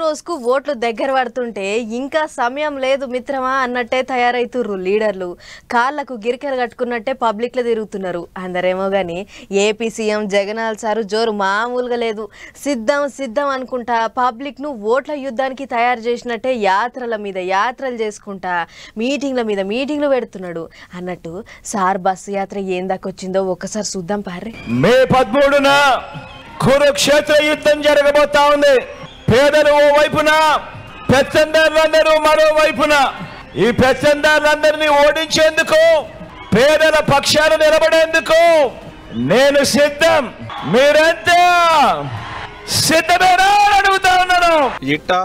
రోజుకు ఓట్లు దగ్గర పడుతుంటే ఇంకా సమయం లేదు మిత్రమా అన్నట్టే తయారైతుర్రు లీడర్లు. కాళ్ళకు గిరికలు కట్టుకున్నట్టే పబ్లిక్లో తిరుగుతున్నారు. అందరేమో కానీ ఏపీ సీఎం జగనాల్ సారు జోరు మామూలుగా లేదు. సిద్ధం సిద్ధం అనుకుంటా పబ్లిక్ను ఓట్ల యుద్ధానికి తయారు చేసినట్టే యాత్రల మీద యాత్రలు చేసుకుంటా మీటింగ్ల మీద మీటింగ్లు పెడుతున్నాడు. అన్నట్టు సార్ బస్సు యాత్ర ఏం దాకొచ్చిందో ఒక్కసారి చూద్దాం పార్రే. మే 13న కురుక్షేత్ర యుద్ధం జరగబోతా ఉంది. పేదలు ఓ వైపున, పెత్తందారులందరూ మరో వైపున. ఈ పెత్తందారులందరినీ ఓడించేందుకు, పేదల పక్షాన నిలబడేందుకు నేను సిద్ధం. మీరంతా సిద్ధమేనా అడుగుతా ఉన్నాను. ఇట్టా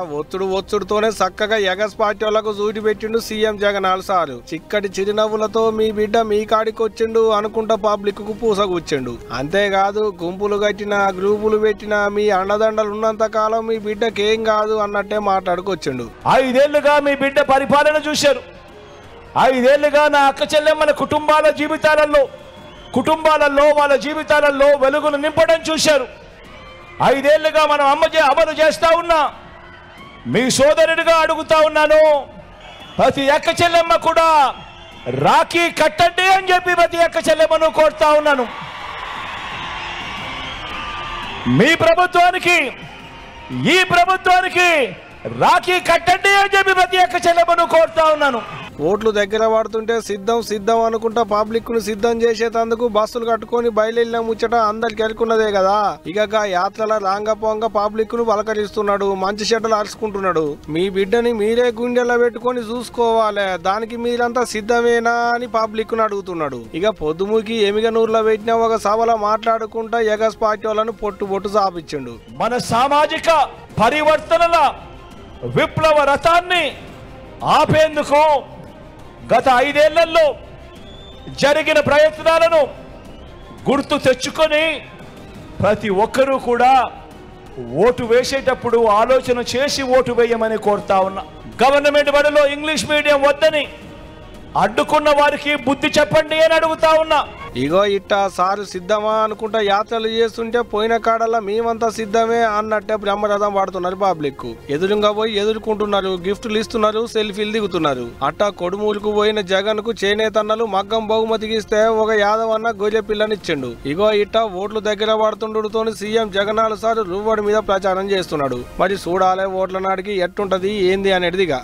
ఒత్తుడుతోనే చక్కగా ఎగస్ పార్టీ వాళ్ళకు జూటి పెట్టిండు సీఎం జగనాల్ సారు. చిక్కటి చిరునవ్వులతో మీ బిడ్డ మీ కాడికి వచ్చిండు అనుకుంటా పబ్లిక్ కు పూసగుచ్చిండు. అంతేకాదు గుంపులు కట్టిన, గ్రూపులు పెట్టిన, మీ అండదండలు ఉన్నంత కాలం మీ బిడ్డకేం కాదు అన్నట్టే మాట్లాడుకొచ్చిండు. 5 ఏళ్లుగా మీ బిడ్డ పరిపాలన చూశారు. 5 ఏళ్లుగా నా అక్క చెల్లెమ్మల కుటుంబాలలో వాళ్ళ జీవితాలలో వెలుగులు నింపడం చూశారు. 5 ఏళ్లుగా మనం అమలు చేస్తా ఉన్నా. మీ సోదరుడిగా అడుగుతా ఉన్నాను, ప్రతి అక్క చెల్లెమ్మ కూడా రాఖీ కట్టండి అని చెప్పి ప్రతి అక్క చెల్లెమ్మను కోరుతా ఉన్నాను. ఈ ప్రభుత్వానికి రాఖీ కట్టండి అని చెప్పి ప్రతి అక్క చెల్లెమ్మను కోరుతా ఉన్నాను. ఓట్లు దగ్గర పడుతుంటే సిద్ధం అనుకుంటా పబ్లిక్ ను సిద్ధం చేసేందుకు బస్సులు కట్టుకొని బయలుదేరిన ముచ్చట అందరికి ఎరుకున్నదే కదా. ఇక యాత్రల రాంగపోంగ పబ్లిక్ ను పలకరిస్తున్నాడు, మంచి చెడ్డలు అరుచుకుంటున్నాడు. మీ బిడ్డని మీరే గుండెల్లో పెట్టుకొని చూసుకోవాలి, దానికి మీరంతా సిద్ధమేనా అని పబ్లిక్ ను అడుగుతున్నాడు. ఇక పొద్దుముకి ఎమిగనూరులో పెట్టిన ఒక సభలో మాట్లాడుకుంటా ఎగస్ పార్టీ వాళ్ళను పొట్టు సాపించిండు. మన సామాజిక పరివర్తనల విప్లవ రథాన్ని ఆపేందుకు గత 5 ఏళ్లలో జరిగిన ప్రయత్నాలను గుర్తు తెచ్చుకొని ప్రతి ఒక్కరూ కూడా ఓటు వేసేటప్పుడు ఆలోచన చేసి ఓటు వేయమని కోరుతా ఉన్నా. గవర్నమెంట్ బడిలో ఇంగ్లీష్ మీడియం వద్దని అడ్డుకున్న వారికి బుద్ధి చెప్పండి అని అడుగుతా ఉన్నా. ఇగో ఇట్టా సారు సిద్ధమా అనుకుంటా యాత్రలు చేస్తుంటే పోయిన కాడల్లా మేమంతా సిద్ధమే అన్నట్టే బ్రహ్మరథం వాడుతున్నారు పబ్లిక్. ఎదురుగా పోయి ఎదుర్కొంటున్నారు, గిఫ్ట్లు ఇస్తున్నారు, సెల్ఫీలు దిగుతున్నారు. అట్టా కొడుమూలుకు పోయిన జగన్ కు చేనేతన్నలు మగ్గం బహుమతికి ఇస్తే ఒక యాదవ్ అన్న గొర్రె పిల్లనిచ్చిండు. ఇగో ఇట్టా ఓట్లు దగ్గర పడుతుండటంతో సీఎం జగనాల్ సారు రువ్వడి మీద ప్రచారం చేస్తున్నాడు. మరి చూడాలే ఓట్ల నాడికి ఎట్టుంటది ఏంది అనేదిగా.